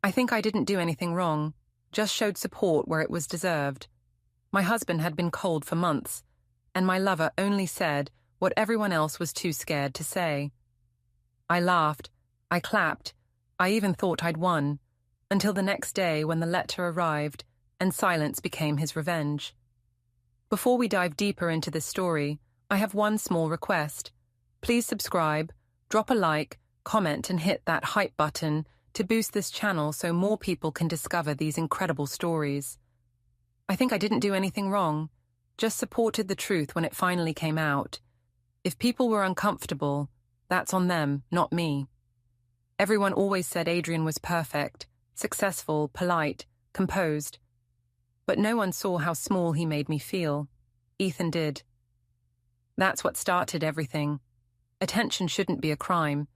I think I didn't do anything wrong, just showed support where it was deserved. My husband had been cold for months, and my lover only said what everyone else was too scared to say. I laughed, I clapped, I even thought I'd won, until the next day when the letter arrived and silence became his revenge. Before we dive deeper into this story, I have one small request. Please subscribe, drop a like, comment and hit that hype button to boost this channel so more people can discover these incredible stories. I think I didn't do anything wrong, just supported the truth when it finally came out. If people were uncomfortable, that's on them, not me. Everyone always said Adrian was perfect, successful, polite, composed. But no one saw how small he made me feel. Ethan did. That's what started everything. Attention shouldn't be a crime.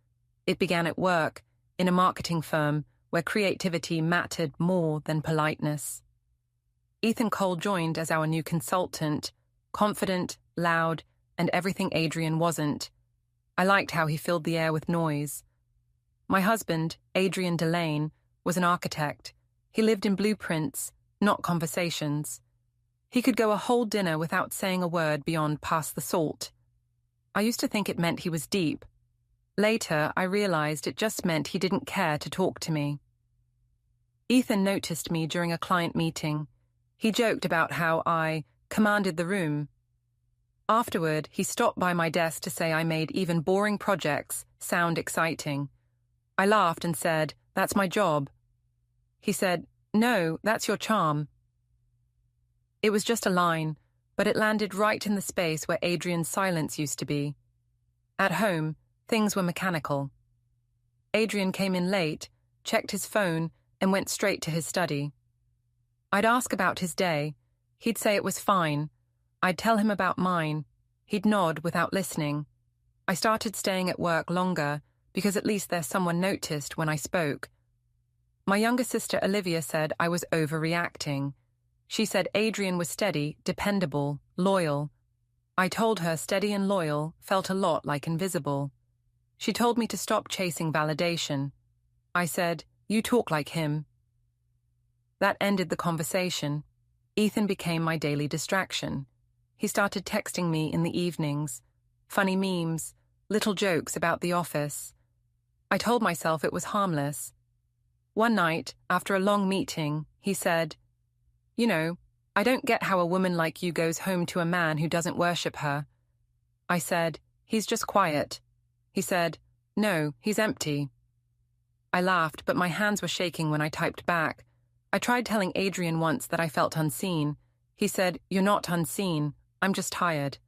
It began at work, in a marketing firm where creativity mattered more than politeness. Ethan Cole joined as our new consultant, confident, loud, and everything Adrian wasn't. I liked how he filled the air with noise. My husband, Adrian Delane, was an architect. He lived in blueprints, not conversations. He could go a whole dinner without saying a word beyond pass the salt. I used to think it meant he was deep. Later, I realized it just meant he didn't care to talk to me. Ethan noticed me during a client meeting. He joked about how I commanded the room. Afterward, he stopped by my desk to say I made even boring projects sound exciting. I laughed and said, "That's my job." He said, "No, that's your charm." It was just a line, but it landed right in the space where Adrian's silence used to be. At home, things were mechanical. Adrian came in late, checked his phone, and went straight to his study. I'd ask about his day. He'd say it was fine. I'd tell him about mine. He'd nod without listening. I started staying at work longer because at least there's someone noticed when I spoke. My younger sister Olivia said I was overreacting. She said Adrian was steady, dependable, loyal. I told her steady and loyal felt a lot like invisible. She told me to stop chasing validation. I said, "You talk like him." That ended the conversation. Ethan became my daily distraction. He started texting me in the evenings, funny memes, little jokes about the office. I told myself it was harmless. One night, after a long meeting, he said, "You know, I don't get how a woman like you goes home to a man who doesn't worship her." I said, "He's just quiet." He said, "No, he's empty." I laughed, but my hands were shaking when I typed back. I tried telling Adrian once that I felt unseen. He said, "You're not unseen. I'm just tired."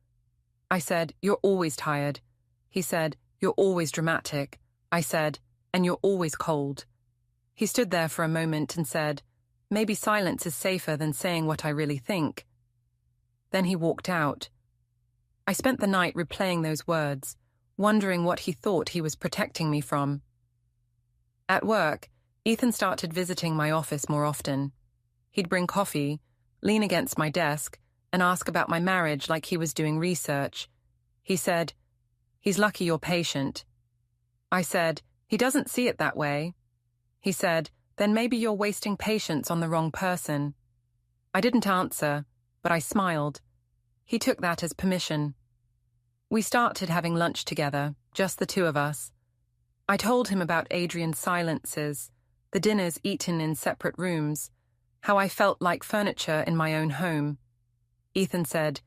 I said, "You're always tired." He said, "You're always dramatic." I said, "And you're always cold." He stood there for a moment and said, "Maybe silence is safer than saying what I really think." Then he walked out. I spent the night replaying those words, wondering what he thought he was protecting me from. At work, Ethan started visiting my office more often. He'd bring coffee, lean against my desk, and ask about my marriage like he was doing research. He said, "He's lucky you're patient." I said, "He doesn't see it that way." He said, "Then maybe you're wasting patience on the wrong person." I didn't answer, but I smiled. He took that as permission. We started having lunch together, just the two of us. I told him about Adrian's silences, the dinners eaten in separate rooms, how I felt like furniture in my own home. Ethan said,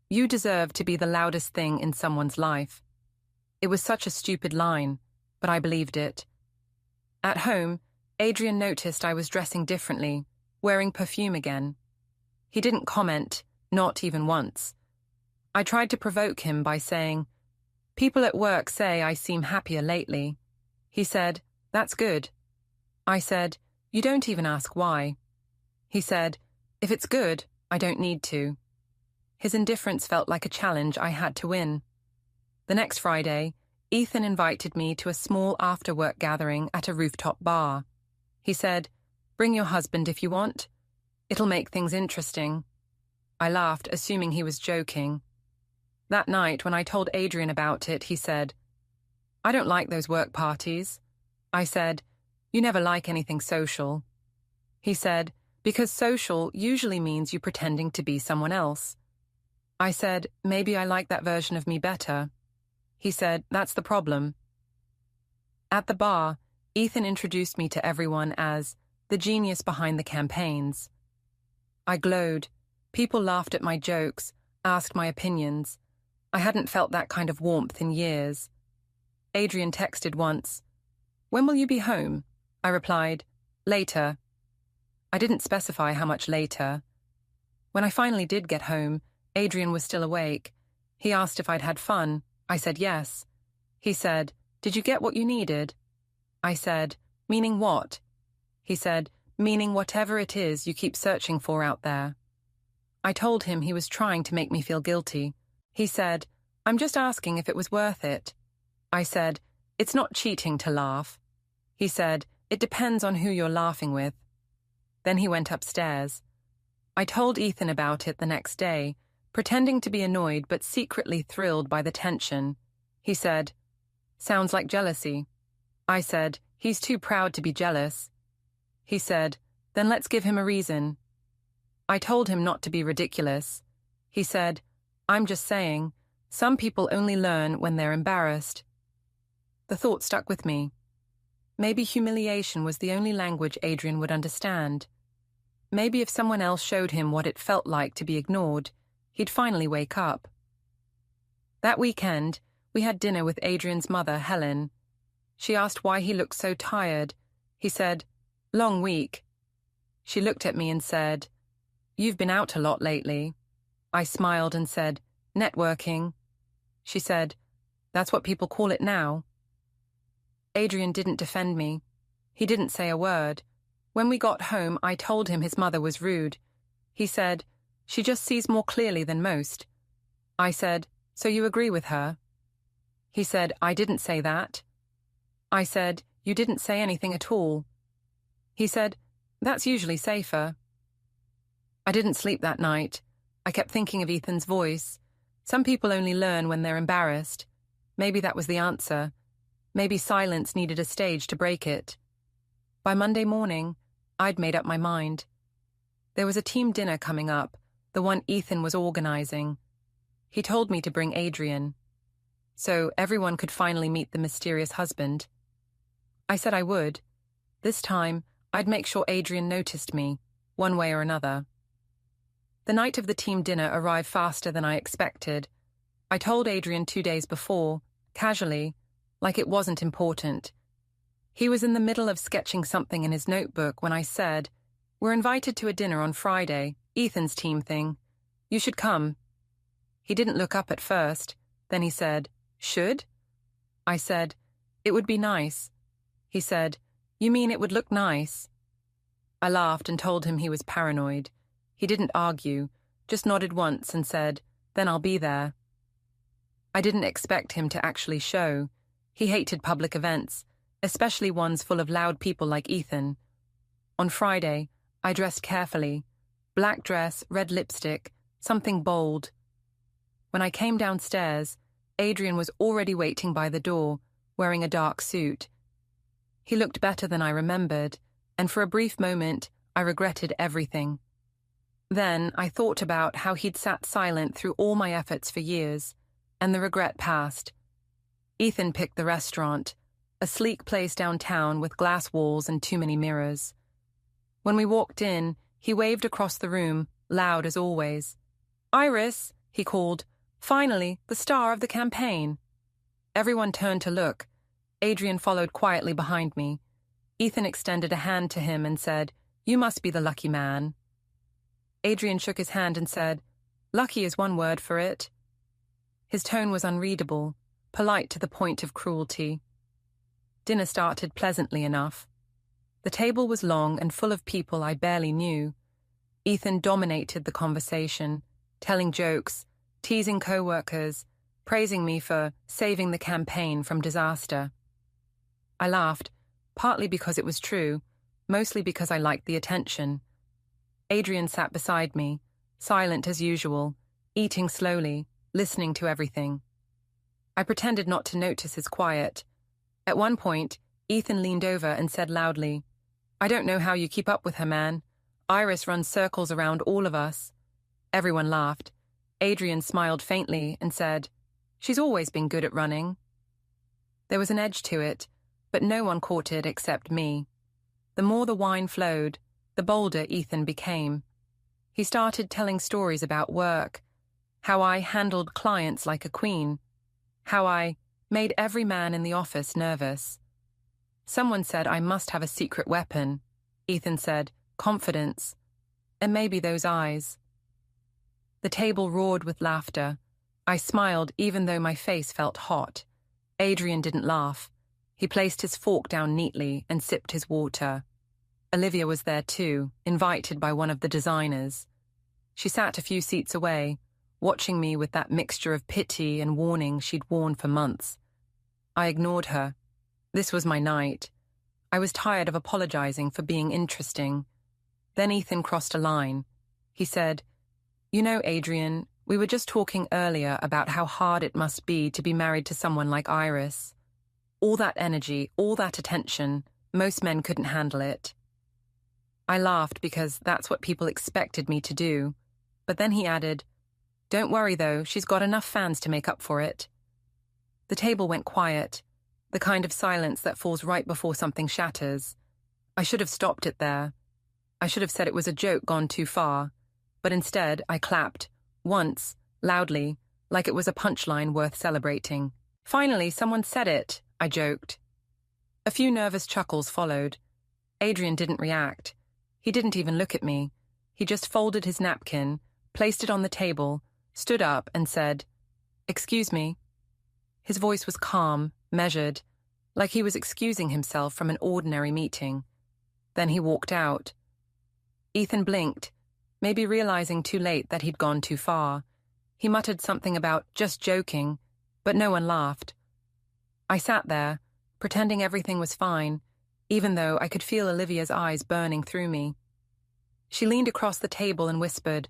"You deserve to be the loudest thing in someone's life." It was such a stupid line, but I believed it. At home, Adrian noticed I was dressing differently, wearing perfume again. He didn't comment, not even once. I tried to provoke him by saying, "People at work say I seem happier lately." He said, "That's good." I said, "You don't even ask why." He said, "If it's good, I don't need to." His indifference felt like a challenge I had to win. The next Friday, Ethan invited me to a small after-work gathering at a rooftop bar. He said, "Bring your husband if you want. It'll make things interesting." I laughed, assuming he was joking. That night, when I told Adrian about it, he said, "I don't like those work parties." I said, You never like anything social. He said, because social usually means you pretending to be someone else. I said, maybe I like that version of me better. He said, that's the problem. At the bar, Ethan introduced me to everyone as the genius behind the campaigns. I glowed. People laughed at my jokes, asked my opinions. I hadn't felt that kind of warmth in years. Adrian texted once. When will you be home? I replied, later. I didn't specify how much later. When I finally did get home, Adrian was still awake. He asked if I'd had fun. I said yes. He said, did you get what you needed? I said, meaning what? He said, meaning whatever it is you keep searching for out there. I told him he was trying to make me feel guilty. He said, I'm just asking if it was worth it. I said, it's not cheating to laugh. He said, it depends on who you're laughing with. Then he went upstairs. I told Ethan about it the next day, pretending to be annoyed but secretly thrilled by the tension. He said, sounds like jealousy. I said, he's too proud to be jealous. He said, then let's give him a reason. I told him not to be ridiculous. He said, I'm just saying, some people only learn when they're embarrassed. The thought stuck with me. Maybe humiliation was the only language Adrian would understand. Maybe if someone else showed him what it felt like to be ignored, he'd finally wake up. That weekend, we had dinner with Adrian's mother, Helen. She asked why he looked so tired. He said, long week. She looked at me and said, you've been out a lot lately. I smiled and said, networking. She said, that's what people call it now. Adrian didn't defend me. He didn't say a word. When we got home, I told him his mother was rude. He said, she just sees more clearly than most. I said, so you agree with her? He said, I didn't say that. I said, you didn't say anything at all. He said, that's usually safer. I didn't sleep that night. I kept thinking of Ethan's voice. Some people only learn when they're embarrassed. Maybe that was the answer. Maybe silence needed a stage to break it. By Monday morning, I'd made up my mind. There was a team dinner coming up, the one Ethan was organizing. He told me to bring Adrian, so everyone could finally meet the mysterious husband. I said I would. This time, I'd make sure Adrian noticed me, one way or another. The night of the team dinner arrived faster than I expected. I told Adrian 2 days before, casually, like it wasn't important. He was in the middle of sketching something in his notebook when I said, we're invited to a dinner on Friday, Ethan's team thing. You should come. He didn't look up at first. Then he said, should? I said, it would be nice. He said, you mean it would look nice? I laughed and told him he was paranoid. He didn't argue, just nodded once and said, then I'll be there. I didn't expect him to actually show. He hated public events, especially ones full of loud people like Ethan. On Friday, I dressed carefully. Black dress, red lipstick, something bold. When I came downstairs, Adrian was already waiting by the door, wearing a dark suit. He looked better than I remembered, and for a brief moment, I regretted everything. Then I thought about how he'd sat silent through all my efforts for years, and the regret passed. Ethan picked the restaurant, a sleek place downtown with glass walls and too many mirrors. When we walked in, he waved across the room, loud as always. Iris, he called. Finally, the star of the campaign. Everyone turned to look. Adrian followed quietly behind me. Ethan extended a hand to him and said, you must be the lucky man. Adrian shook his hand and said, lucky is one word for it. His tone was unreadable, polite to the point of cruelty. Dinner started pleasantly enough. The table was long and full of people I barely knew. Ethan dominated the conversation, telling jokes, teasing co-workers, praising me for saving the campaign from disaster. I laughed, partly because it was true, mostly because I liked the attention. Adrian sat beside me, silent as usual, eating slowly, listening to everything. I pretended not to notice his quiet. At one point, Ethan leaned over and said loudly, "I don't know how you keep up with her, man. Iris runs circles around all of us." Everyone laughed. Adrian smiled faintly and said, "She's always been good at running." There was an edge to it, but no one caught it except me. The more the wine flowed, the bolder Ethan became. He started telling stories about work, how I handled clients like a queen, how I made every man in the office nervous. Someone said I must have a secret weapon. Ethan said, confidence, and maybe those eyes. The table roared with laughter. I smiled even though my face felt hot. Adrian didn't laugh. He placed his fork down neatly and sipped his water. Olivia was there too, invited by one of the designers. She sat a few seats away, watching me with that mixture of pity and warning she'd worn for months. I ignored her. This was my night. I was tired of apologizing for being interesting. Then Ethan crossed a line. He said, "You know, Adrian, we were just talking earlier about how hard it must be to be married to someone like Iris. All that energy, all that attention, most men couldn't handle it." I laughed because that's what people expected me to do. But then he added, "Don't worry though, she's got enough fans to make up for it." The table went quiet, the kind of silence that falls right before something shatters. I should have stopped it there. I should have said it was a joke gone too far, but instead I clapped, once, loudly, like it was a punchline worth celebrating. "Finally, someone said it," I joked. A few nervous chuckles followed. Adrian didn't react. He didn't even look at me. He just folded his napkin, placed it on the table, stood up and said, "Excuse me." His voice was calm, measured, like he was excusing himself from an ordinary meeting. Then he walked out. Ethan blinked, maybe realizing too late that he'd gone too far. He muttered something about just joking, but no one laughed. I sat there, pretending everything was fine, even though I could feel Olivia's eyes burning through me. She leaned across the table and whispered,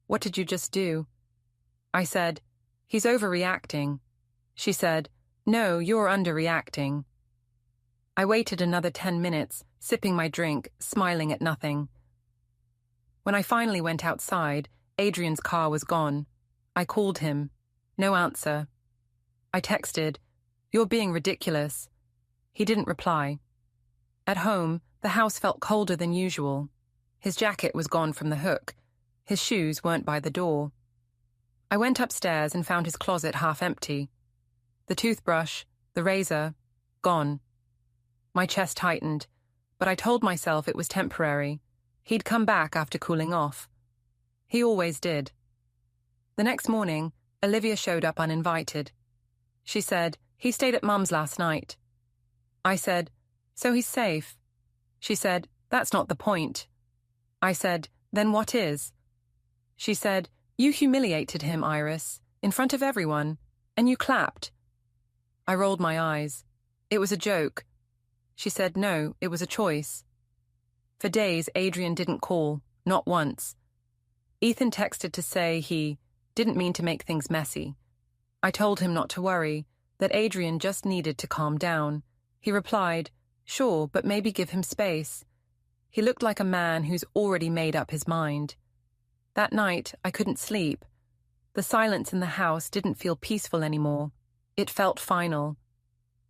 "What did you just do?" I said, "He's overreacting." She said, "No, you're underreacting." I waited another 10 minutes, sipping my drink, smiling at nothing. When I finally went outside, Adrian's car was gone. I called him. No answer. I texted, "You're being ridiculous." He didn't reply. At home, the house felt colder than usual. His jacket was gone from the hook. His shoes weren't by the door. I went upstairs and found his closet half empty. The toothbrush, the razor, gone. My chest tightened, but I told myself it was temporary. He'd come back after cooling off. He always did. The next morning, Olivia showed up uninvited. She said, "He stayed at Mum's last night." I said, "So he's safe?" She said, "That's not the point." I said, "Then what is?" She said, "You humiliated him, Iris, in front of everyone, and you clapped." I rolled my eyes. It was a joke. She said, "No, it was a choice." For days, Adrian didn't call, not once. Ethan texted to say he didn't mean to make things messy. I told him not to worry, that Adrian just needed to calm down. He replied, "Sure, but maybe give him space." He looked like a man who's already made up his mind. That night, I couldn't sleep. The silence in the house didn't feel peaceful anymore. It felt final.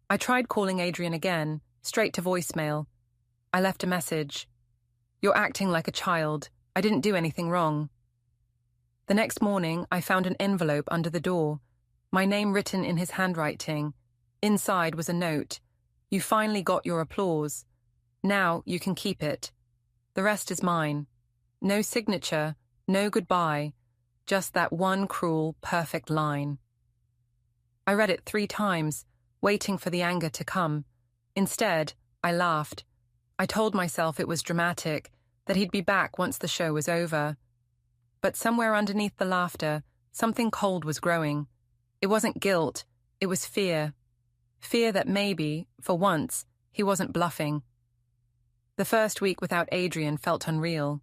I tried calling Adrian again, straight to voicemail. I left a message. "You're acting like a child. I didn't do anything wrong." The next morning, I found an envelope under the door, my name written in his handwriting. Inside was a note. "You finally got your applause. Now you can keep it. The rest is mine." No signature, no goodbye, just that one cruel, perfect line. I read it 3 times, waiting for the anger to come. Instead, I laughed. I told myself it was dramatic, that he'd be back once the show was over. But somewhere underneath the laughter, something cold was growing. It wasn't guilt, it was fear. Fear that maybe, for once, he wasn't bluffing. The first week without Adrian felt unreal.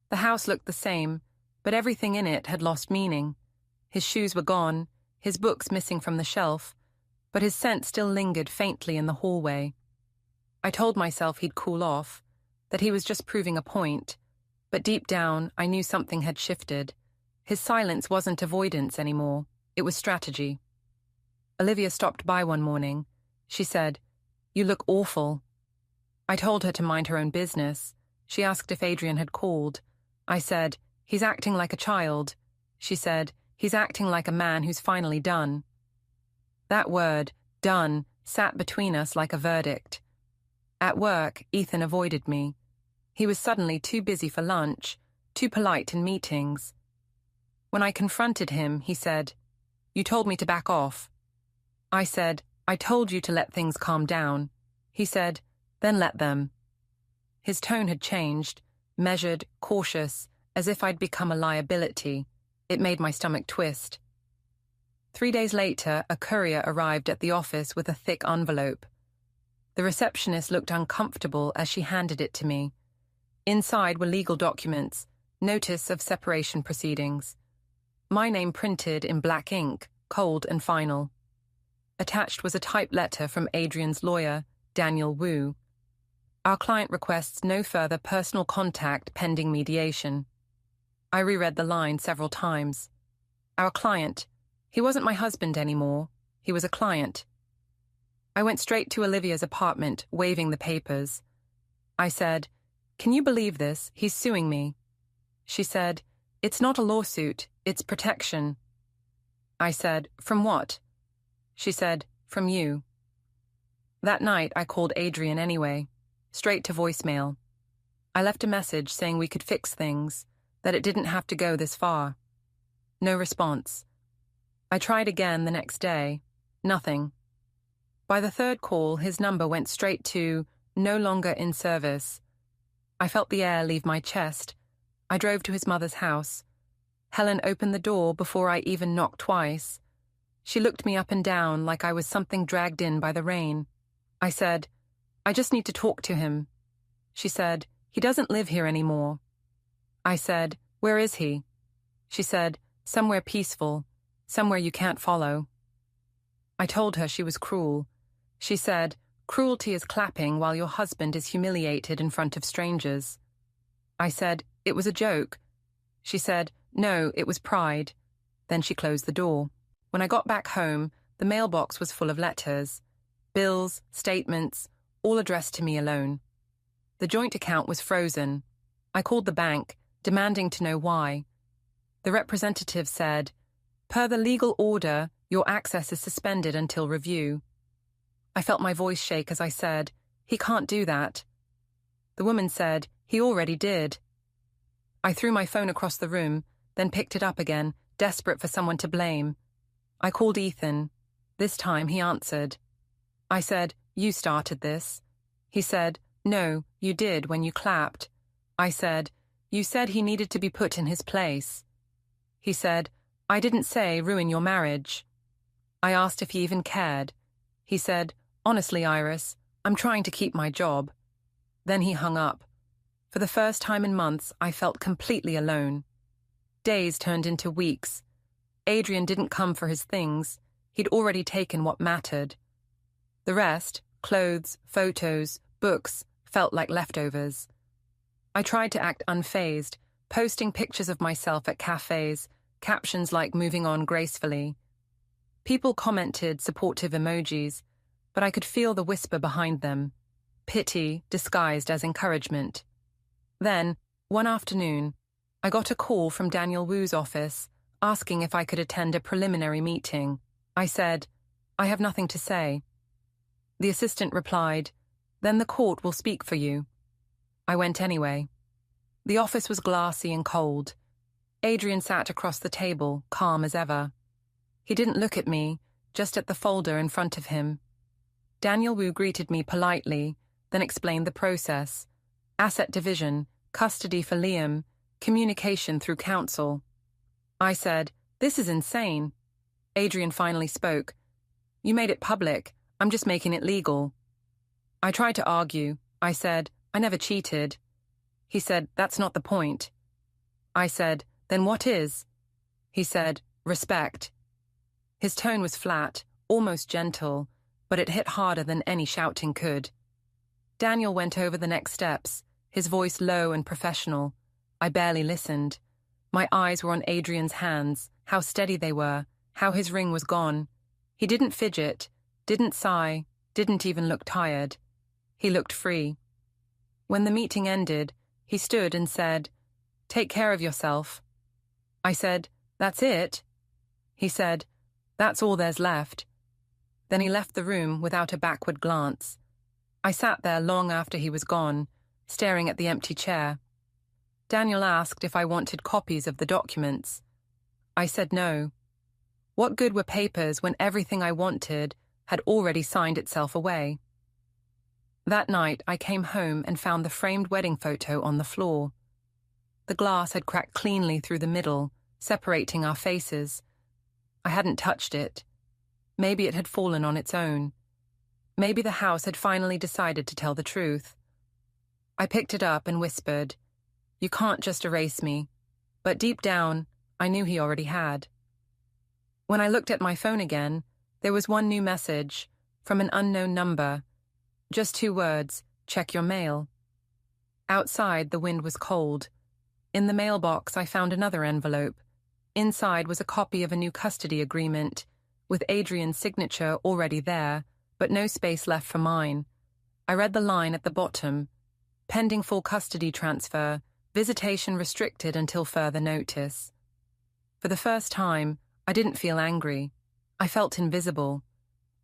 The house looked the same, but everything in it had lost meaning. His shoes were gone, his books missing from the shelf, but his scent still lingered faintly in the hallway. I told myself he'd cool off, that he was just proving a point, but deep down I knew something had shifted. His silence wasn't avoidance anymore, it was strategy. Olivia stopped by one morning. She said, "You look awful." I told her to mind her own business. She asked if Adrian had called. I said, "He's acting like a child." She said, "He's acting like a man who's finally done." That word, done, sat between us like a verdict. At work, Ethan avoided me. He was suddenly too busy for lunch, too polite in meetings. When I confronted him, he said, "You told me to back off." I said, "I told you to let things calm down." He said, "Then let them." His tone had changed, measured, cautious, as if I'd become a liability. It made my stomach twist. 3 days later, a courier arrived at the office with a thick envelope. The receptionist looked uncomfortable as she handed it to me. Inside were legal documents, notice of separation proceedings. My name printed in black ink, cold and final. Attached was a typed letter from Adrian's lawyer, Daniel Wu. Our client requests no further personal contact pending mediation. I reread the line several times. Our client. He wasn't my husband anymore. He was a client. I went straight to Olivia's apartment, waving the papers. I said, "Can you believe this? He's suing me." She said, "It's not a lawsuit, it's protection." I said, "From what?" She said, "From you." That night, I called Adrian anyway, straight to voicemail. I left a message saying we could fix things, that it didn't have to go this far. No response. I tried again the next day. Nothing. By the third call, his number went straight to "no longer in service." I felt the air leave my chest. I drove to his mother's house. Helen opened the door before I even knocked twice. She looked me up and down like I was something dragged in by the rain. I said, "I just need to talk to him." She said, "He doesn't live here anymore." I said, "Where is he?" She said, "Somewhere peaceful, somewhere you can't follow." I told her she was cruel. She said, "Cruelty is clapping while your husband is humiliated in front of strangers." I said, "It was a joke." She said, "No, it was pride." Then she closed the door. When I got back home, the mailbox was full of letters, bills, statements, all addressed to me alone. The joint account was frozen. I called the bank, demanding to know why. The representative said, "Per the legal order, your access is suspended until review." I felt my voice shake as I said, "He can't do that." The woman said, "He already did." I threw my phone across the room, then picked it up again, desperate for someone to blame. I called Ethan. This time he answered. I said, "You started this." He said, "No, you did when you clapped." I said, "You said he needed to be put in his place." He said, "I didn't say ruin your marriage." I asked if he even cared. He said, "Honestly, Iris, I'm trying to keep my job." Then he hung up. For the first time in months, I felt completely alone. Days turned into weeks. Adrian didn't come for his things. He'd already taken what mattered. The rest, clothes, photos, books, felt like leftovers. I tried to act unfazed, posting pictures of myself at cafes, captions like "moving on gracefully." People commented supportive emojis, but I could feel the whisper behind them, pity disguised as encouragement. Then, one afternoon, I got a call from Daniel Wu's office, asking if I could attend a preliminary meeting. I said, "I have nothing to say." The assistant replied, "Then the court will speak for you." I went anyway. The office was glassy and cold. Adrian sat across the table, calm as ever. He didn't look at me, just at the folder in front of him. Daniel Wu greeted me politely, then explained the process. Asset division, custody for Liam, communication through counsel. I said, "This is insane." Adrian finally spoke. "You made it public. I'm just making it legal." I tried to argue. I said, "I never cheated." He said, "That's not the point." I said, "Then what is?" He said, "Respect." His tone was flat, almost gentle, but it hit harder than any shouting could. Daniel went over the next steps, his voice low and professional. I barely listened. My eyes were on Adrian's hands, how steady they were, how his ring was gone. He didn't fidget, didn't sigh, didn't even look tired. He looked free. When the meeting ended, he stood and said, "Take care of yourself." I said, "That's it?" He said, "That's all there's left." Then he left the room without a backward glance. I sat there long after he was gone, staring at the empty chair. Daniel asked if I wanted copies of the documents. I said no. What good were papers when everything I wanted had already signed itself away? That night, I came home and found the framed wedding photo on the floor. The glass had cracked cleanly through the middle, separating our faces. I hadn't touched it. Maybe it had fallen on its own. Maybe the house had finally decided to tell the truth. I picked it up and whispered, "You can't just erase me." But deep down, I knew he already had. When I looked at my phone again, there was one new message from an unknown number. Just 2 words, "Check your mail." Outside, the wind was cold. In the mailbox, I found another envelope. Inside was a copy of a new custody agreement, with Adrian's signature already there, but no space left for mine. I read the line at the bottom, "Pending full custody transfer, visitation restricted until further notice." For the first time, I didn't feel angry. I felt invisible.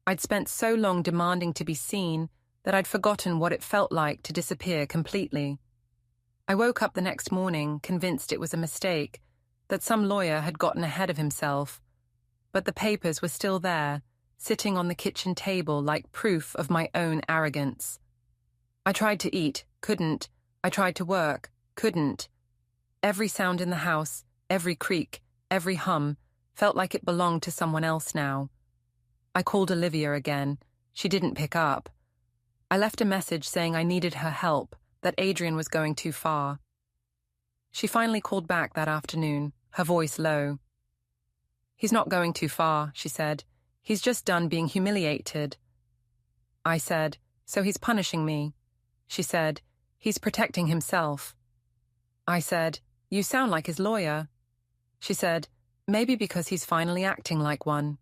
I'd spent so long demanding to be seen that I'd forgotten what it felt like to disappear completely. I woke up the next morning convinced it was a mistake, that some lawyer had gotten ahead of himself. But the papers were still there, sitting on the kitchen table like proof of my own arrogance. I tried to eat, couldn't. I tried to work, couldn't. Every sound in the house, every creak, every hum, felt like it belonged to someone else now. I called Olivia again. She didn't pick up. I left a message saying I needed her help, that Adrian was going too far. She finally called back that afternoon, her voice low. "He's not going too far," she said. "He's just done being humiliated." I said, "So he's punishing me?" She said, "He's protecting himself." I said, "You sound like his lawyer." She said, "Maybe because he's finally acting like one."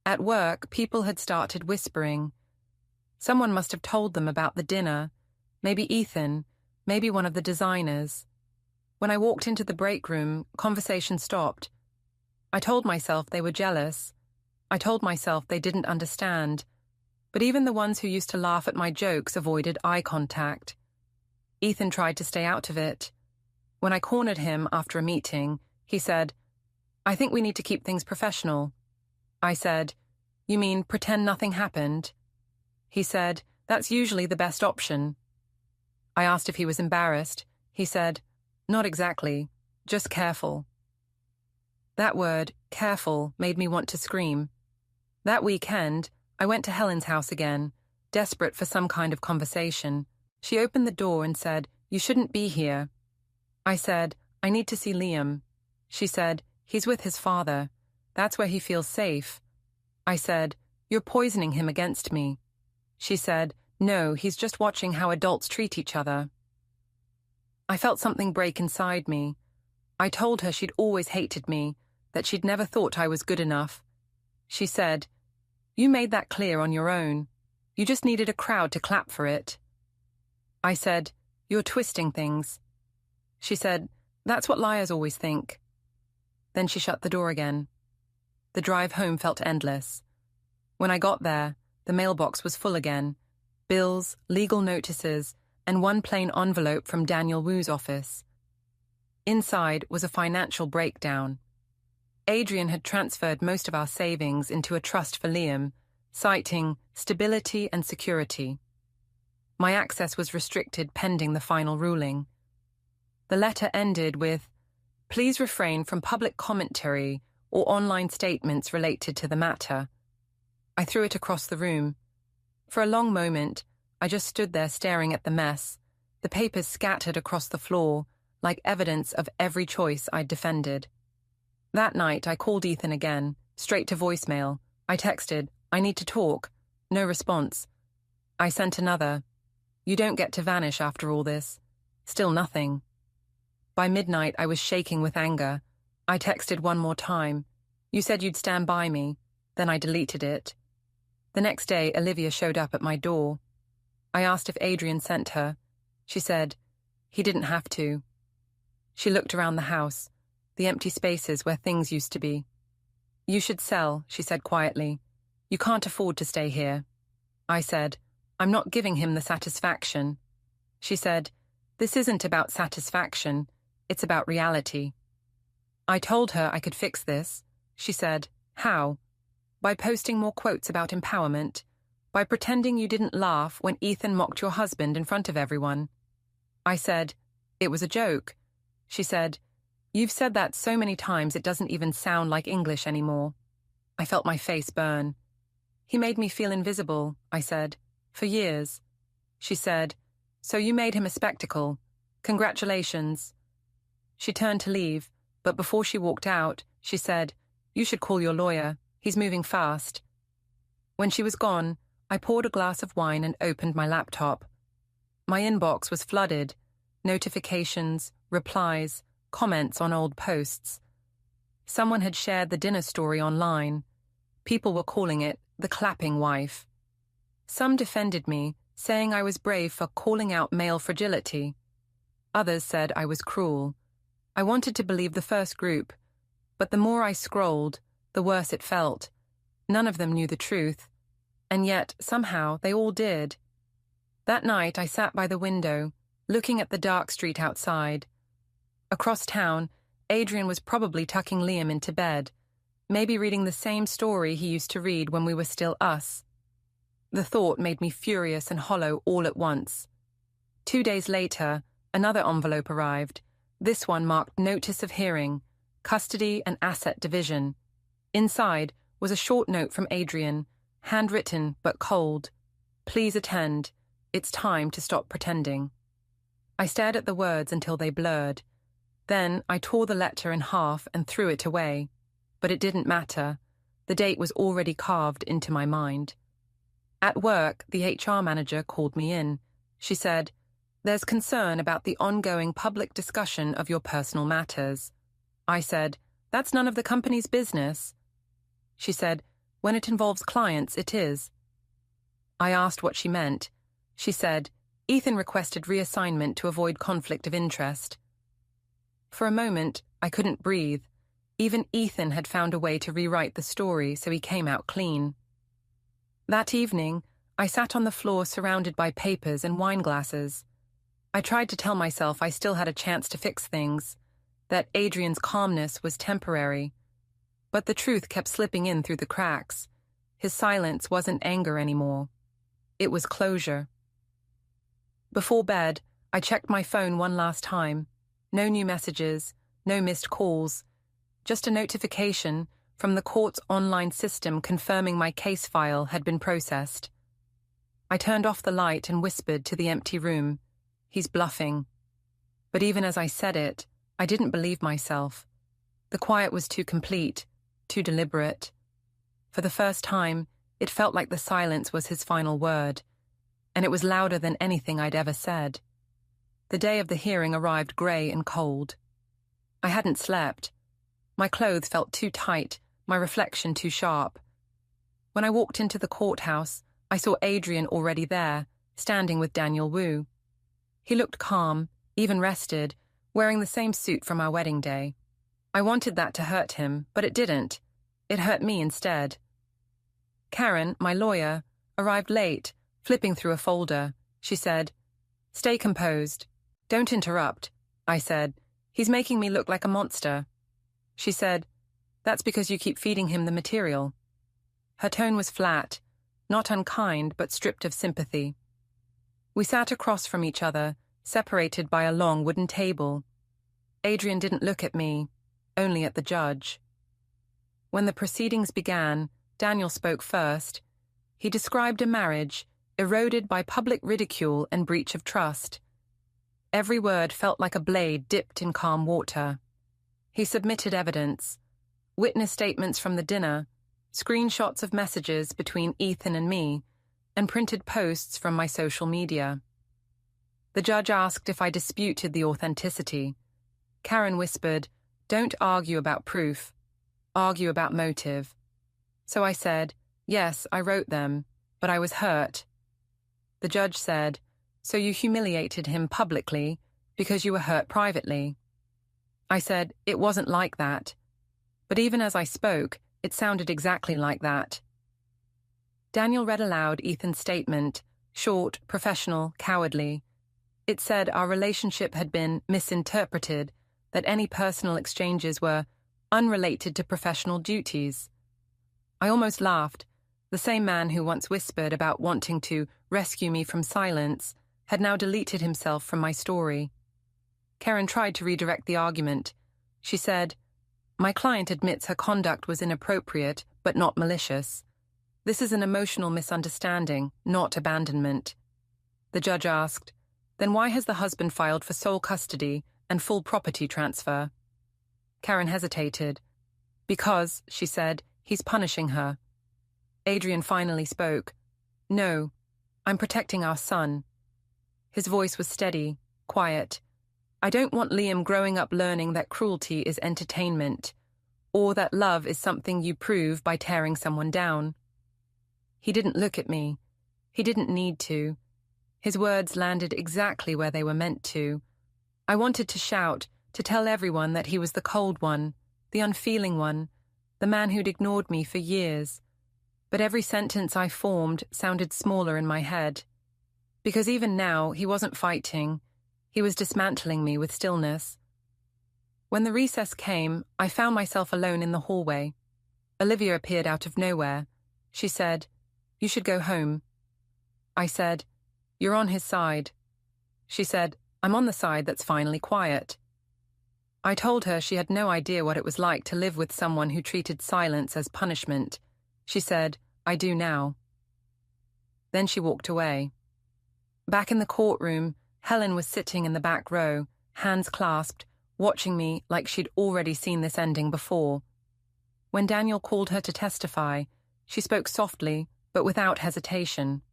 At work, people had started whispering. Someone must have told them about the dinner. Maybe Ethan, maybe one of the designers. When I walked into the break room, conversation stopped. I told myself they were jealous. I told myself they didn't understand. But even the ones who used to laugh at my jokes avoided eye contact. Ethan tried to stay out of it. When I cornered him after a meeting, he said, "I think we need to keep things professional." I said, "You mean pretend nothing happened?" He said, "That's usually the best option." I asked if he was embarrassed. He said, "Not exactly, just careful." That word, careful, made me want to scream. That weekend, I went to Helen's house again, desperate for some kind of conversation. She opened the door and said, "You shouldn't be here." I said, "I need to see Liam." She said, "He's with his father. That's where he feels safe." I said, "You're poisoning him against me." She said, "No, he's just watching how adults treat each other." I felt something break inside me. I told her she'd always hated me, that she'd never thought I was good enough. She said, "You made that clear on your own. You just needed a crowd to clap for it." I said, "You're twisting things." She said, "That's what liars always think." Then she shut the door again. The drive home felt endless. When I got there, the mailbox was full again. Bills, legal notices, and one plain envelope from Daniel Wu's office. Inside was a financial breakdown. Adrian had transferred most of our savings into a trust for Liam, citing stability and security. My access was restricted pending the final ruling. The letter ended with, "Please refrain from public commentary or online statements related to the matter." I threw it across the room. For a long moment, I just stood there staring at the mess, the papers scattered across the floor, like evidence of every choice I'd defended. That night, I called Ethan again, straight to voicemail. I texted, "I need to talk." No response. I sent another, You don't get to vanish after all this. Still nothing. By midnight, I was shaking with anger. I texted one more time. You said you'd stand by me. Then I deleted it. The next day, Olivia showed up at my door. I asked if Adrian sent her. She said, he didn't have to. She looked around the house, the empty spaces where things used to be. You should sell, she said quietly. You can't afford to stay here. I said, I'm not giving him the satisfaction. She said, this isn't about satisfaction, it's about reality. I told her I could fix this. She said, how? By posting more quotes about empowerment, by pretending you didn't laugh when Ethan mocked your husband in front of everyone. I said, it was a joke. She said, you've said that so many times it doesn't even sound like English anymore. I felt my face burn. He made me feel invisible, I said, for years. She said, so you made him a spectacle. Congratulations. She turned to leave, but before she walked out, she said, you should call your lawyer. He's moving fast. When she was gone, I poured a glass of wine and opened my laptop. My inbox was flooded. Notifications, replies, comments on old posts. Someone had shared the dinner story online. People were calling it the clapping wife. Some defended me, saying I was brave for calling out male fragility. Others said I was cruel. I wanted to believe the first group, but the more I scrolled, the worse it felt. None of them knew the truth, and yet, somehow, they all did. That night, I sat by the window, looking at the dark street outside. Across town, Adrian was probably tucking Liam into bed, maybe reading the same story he used to read when we were still us. The thought made me furious and hollow all at once. 2 days later, another envelope arrived. This one marked notice of hearing, custody and asset division. Inside was a short note from Adrian, handwritten but cold. Please attend. It's time to stop pretending. I stared at the words until they blurred. Then I tore the letter in half and threw it away. But it didn't matter. The date was already carved into my mind. At work, the HR manager called me in. She said, there's concern about the ongoing public discussion of your personal matters. I said, that's none of the company's business. She said, when it involves clients, it is. I asked what she meant. She said, Ethan requested reassignment to avoid conflict of interest. For a moment, I couldn't breathe. Even Ethan had found a way to rewrite the story so he came out clean. That evening, I sat on the floor surrounded by papers and wine glasses. I tried to tell myself I still had a chance to fix things, that Adrian's calmness was temporary. But the truth kept slipping in through the cracks. His silence wasn't anger anymore. It was closure. Before bed, I checked my phone one last time. No new messages, no missed calls. Just a notification from the court's online system confirming my case file had been processed. I turned off the light and whispered to the empty room, he's bluffing. But even as I said it, I didn't believe myself. The quiet was too complete, too deliberate. For the first time, it felt like the silence was his final word, and it was louder than anything I'd ever said. The day of the hearing arrived grey and cold. I hadn't slept. My clothes felt too tight, my reflection too sharp. When I walked into the courthouse, I saw Adrian already there, standing with Daniel Wu. He looked calm, even rested, wearing the same suit from our wedding day. I wanted that to hurt him, but it didn't. It hurt me instead. Karen, my lawyer, arrived late, flipping through a folder. She said, "Stay composed. Don't interrupt," I said. "He's making me look like a monster." She said, "That's because you keep feeding him the material." Her tone was flat, not unkind, but stripped of sympathy. We sat across from each other, separated by a long wooden table. Adrian didn't look at me, only at the judge. When the proceedings began, Daniel spoke first. He described a marriage eroded by public ridicule and breach of trust. Every word felt like a blade dipped in calm water. He submitted evidence, witness statements from the dinner, screenshots of messages between Ethan and me, and printed posts from my social media. The judge asked if I disputed the authenticity. Karen whispered, "Don't argue about proof. Argue about motive." So I said, "Yes, I wrote them, but I was hurt." The judge said, "So you humiliated him publicly because you were hurt privately?" I said, "It wasn't like that." But even as I spoke, it sounded exactly like that. Daniel read aloud Ethan's statement, short, professional, cowardly. It said our relationship had been misinterpreted, that any personal exchanges were unrelated to professional duties. I almost laughed. The same man who once whispered about wanting to rescue me from silence had now deleted himself from my story. Karen tried to redirect the argument. She said, "My client admits her conduct was inappropriate, but not malicious. This is an emotional misunderstanding, not abandonment." The judge asked, "Then why has the husband filed for sole custody and full property transfer?" Karen hesitated. "Because," she said, "he's punishing her." Adrian finally spoke. "No, I'm protecting our son." His voice was steady, quiet. "I don't want Liam growing up learning that cruelty is entertainment, or that love is something you prove by tearing someone down." He didn't look at me. He didn't need to. His words landed exactly where they were meant to. I wanted to shout, to tell everyone that he was the cold one, the unfeeling one, the man who'd ignored me for years. But every sentence I formed sounded smaller in my head. Because even now, he wasn't fighting. He was dismantling me with stillness. When the recess came, I found myself alone in the hallway. Olivia appeared out of nowhere. She said, "You should go home." I said, "You're on his side." She said, "I'm on the side that's finally quiet." I told her she had no idea what it was like to live with someone who treated silence as punishment. She said, "I do now." Then she walked away. Back in the courtroom, Helen was sitting in the back row, hands clasped, watching me like she'd already seen this ending before. When Daniel called her to testify, she spoke softly, but without hesitation.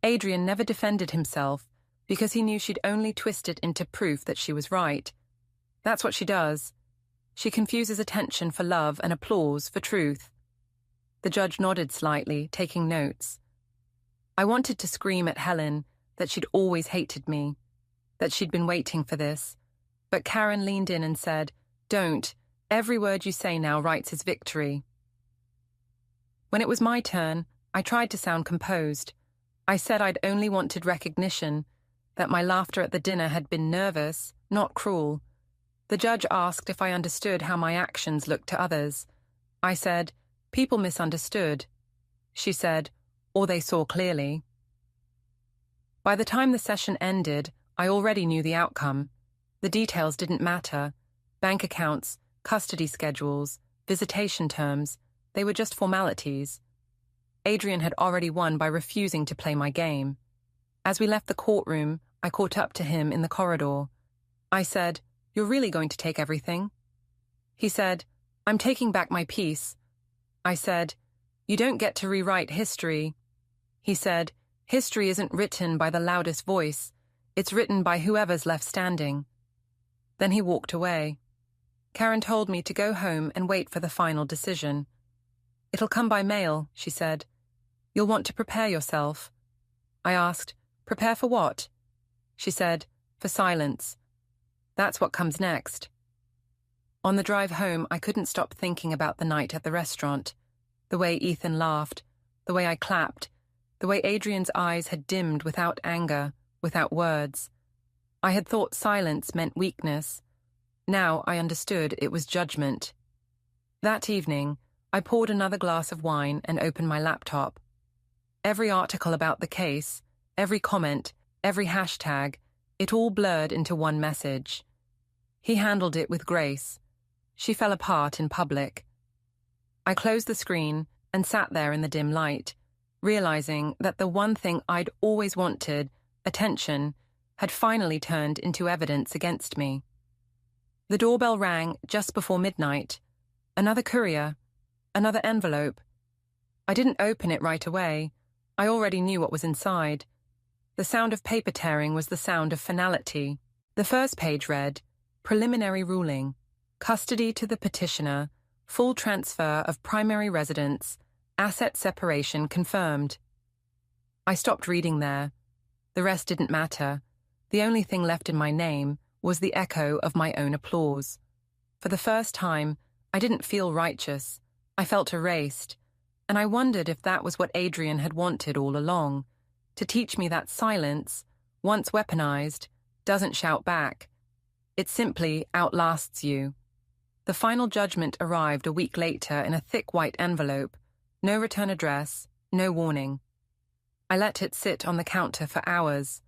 Adrian never defended himself because he knew she'd only twist it into proof that she was right. That's what she does. She confuses attention for love and applause for truth. The judge nodded slightly, taking notes. I wanted to scream at Helen that she'd always hated me, that she'd been waiting for this, but Karen leaned in and said, "Don't. Every word you say now writes his victory." When it was my turn, I tried to sound composed. I said I'd only wanted recognition, that my laughter at the dinner had been nervous, not cruel. The judge asked if I understood how my actions looked to others. I said, "People misunderstood." She said, "Or they saw clearly." By the time the session ended, I already knew the outcome. The details didn't matter. Bank accounts, custody schedules, visitation terms, they were just formalities. Adrian had already won by refusing to play my game. As we left the courtroom, I caught up to him in the corridor. I said, "You're really going to take everything?" He said, "I'm taking back my piece." I said, "You don't get to rewrite history." He said, "History isn't written by the loudest voice. It's written by whoever's left standing." Then he walked away. Karen told me to go home and wait for the final decision. "It'll come by mail," she said. "You'll want to prepare yourself." I asked, "Prepare for what?" She said, "For silence. That's what comes next." On the drive home, I couldn't stop thinking about the night at the restaurant, the way Ethan laughed, the way I clapped, the way Adrian's eyes had dimmed without anger, without words. I had thought silence meant weakness. Now I understood it was judgment. That evening, I poured another glass of wine and opened my laptop. Every article about the case, every comment, every hashtag, it all blurred into one message. He handled it with grace. She fell apart in public. I closed the screen and sat there in the dim light, realizing that the one thing I'd always wanted, attention, had finally turned into evidence against me. The doorbell rang just before midnight. Another courier. Another envelope. I didn't open it right away. I already knew what was inside. The sound of paper tearing was the sound of finality. The first page read, Preliminary ruling. Custody to the petitioner. Full transfer of primary residence. Asset separation confirmed. I stopped reading there. The rest didn't matter. The only thing left in my name was the echo of my own applause. For the first time, I didn't feel righteous. I felt erased. And I wondered if that was what Adrian had wanted all along, to teach me that silence, once weaponized, doesn't shout back. It simply outlasts you. The final judgment arrived a week later in a thick white envelope. No return address, no warning. I let it sit on the counter for hours.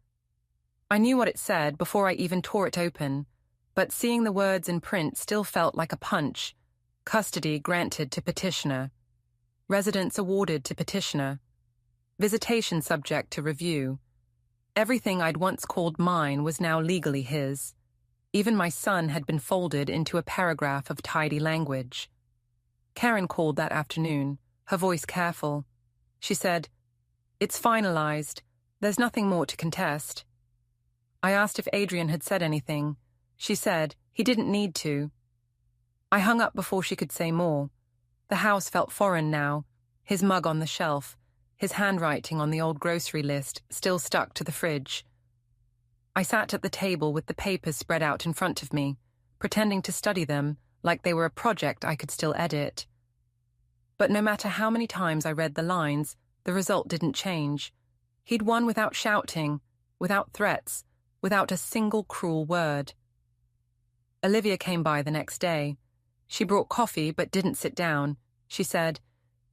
I knew what it said before I even tore it open, but seeing the words in print still felt like a punch. Custody granted to petitioner. Residence awarded to petitioner. Visitation subject to review. Everything I'd once called mine was now legally his. Even my son had been folded into a paragraph of tidy language. Karen called that afternoon, her voice careful. She said, "It's finalized. There's nothing more to contest." I asked if Adrian had said anything. She said he didn't need to. I hung up before she could say more. The house felt foreign now, his mug on the shelf, his handwriting on the old grocery list still stuck to the fridge. I sat at the table with the papers spread out in front of me, pretending to study them like they were a project I could still edit. But no matter how many times I read the lines, the result didn't change. He'd won without shouting, without threats, without a single cruel word. Olivia came by the next day. She brought coffee but didn't sit down. She said,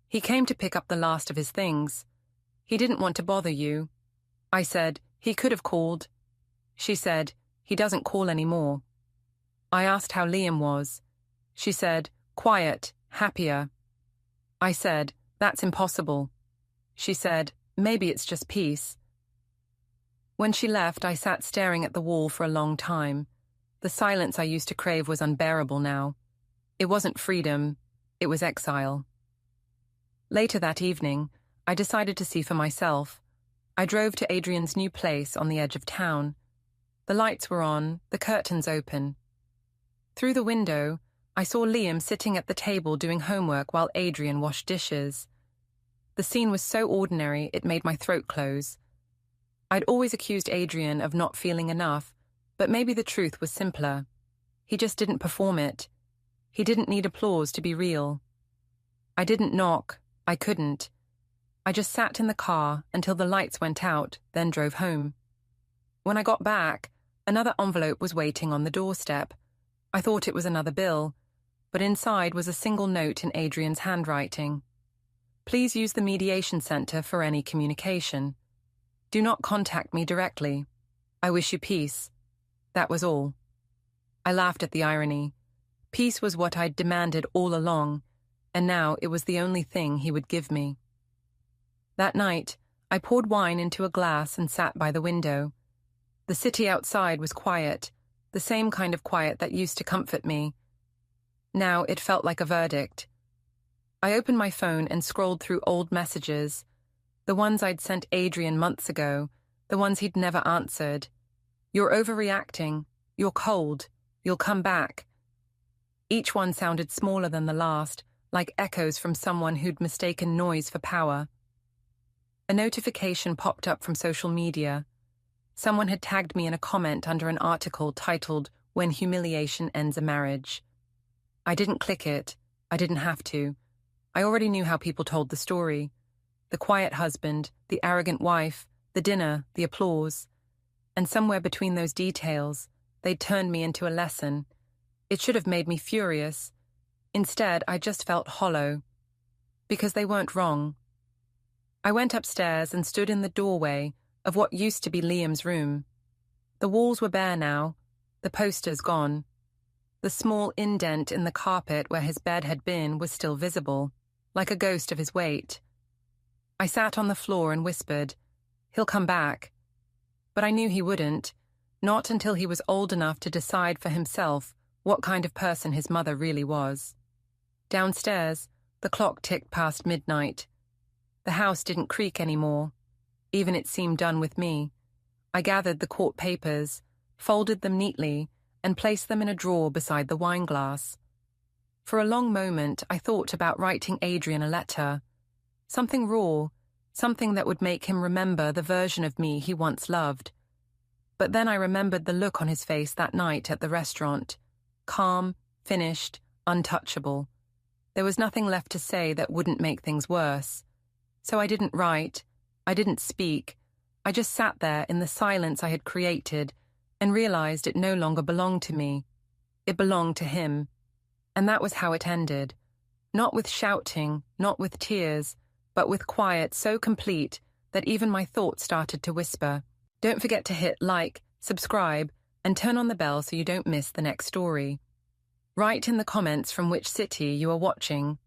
"He came to pick up the last of his things. He didn't want to bother you." I said, "He could have called." She said, "He doesn't call anymore." I asked how Liam was. She said, "Quiet, happier." I said, "That's impossible." She said, "Maybe it's just peace." When she left, I sat staring at the wall for a long time. The silence I used to crave was unbearable now. It wasn't freedom, it was exile. Later that evening, I decided to see for myself. I drove to Adrian's new place on the edge of town. The lights were on, the curtains open. Through the window, I saw Liam sitting at the table doing homework while Adrian washed dishes. The scene was so ordinary it made my throat close. I'd always accused Adrian of not feeling enough, but maybe the truth was simpler. He just didn't perform it. He didn't need applause to be real. I didn't knock. I couldn't. I just sat in the car until the lights went out, then drove home. When I got back, another envelope was waiting on the doorstep. I thought it was another bill, but inside was a single note in Adrian's handwriting. "Please use the mediation center for any communication. Do not contact me directly. I wish you peace." That was all. I laughed at the irony. Peace was what I'd demanded all along, and now it was the only thing he would give me. That night, I poured wine into a glass and sat by the window. The city outside was quiet, the same kind of quiet that used to comfort me. Now it felt like a verdict. I opened my phone and scrolled through old messages, the ones I'd sent Adrian months ago, the ones he'd never answered. "You're overreacting. You're cold. You'll come back." Each one sounded smaller than the last, like echoes from someone who'd mistaken noise for power. A notification popped up from social media. Someone had tagged me in a comment under an article titled, "When Humiliation Ends a Marriage." I didn't click it. I didn't have to. I already knew how people told the story. The quiet husband, the arrogant wife, the dinner, the applause. And somewhere between those details, they'd turned me into a lesson. It should have made me furious. Instead, I just felt hollow. Because they weren't wrong. I went upstairs and stood in the doorway of what used to be Liam's room. The walls were bare now, the posters gone. The small indent in the carpet where his bed had been was still visible, like a ghost of his weight. I sat on the floor and whispered, "He'll come back." But I knew he wouldn't, not until he was old enough to decide for himself what kind of person his mother really was. Downstairs, the clock ticked past midnight. The house didn't creak anymore. Even it seemed done with me. I gathered the court papers, folded them neatly, and placed them in a drawer beside the wine glass. For a long moment, I thought about writing Adrian a letter. Something raw, something that would make him remember the version of me he once loved. But then I remembered the look on his face that night at the restaurant. Calm, finished, untouchable. There was nothing left to say that wouldn't make things worse. So I didn't write. I didn't speak. I just sat there in the silence I had created and realized it no longer belonged to me. It belonged to him. And that was how it ended. Not with shouting, not with tears, but with quiet so complete that even my thoughts started to whisper. Don't forget to hit like, subscribe, and turn on the bell so you don't miss the next story. Write in the comments from which city you are watching.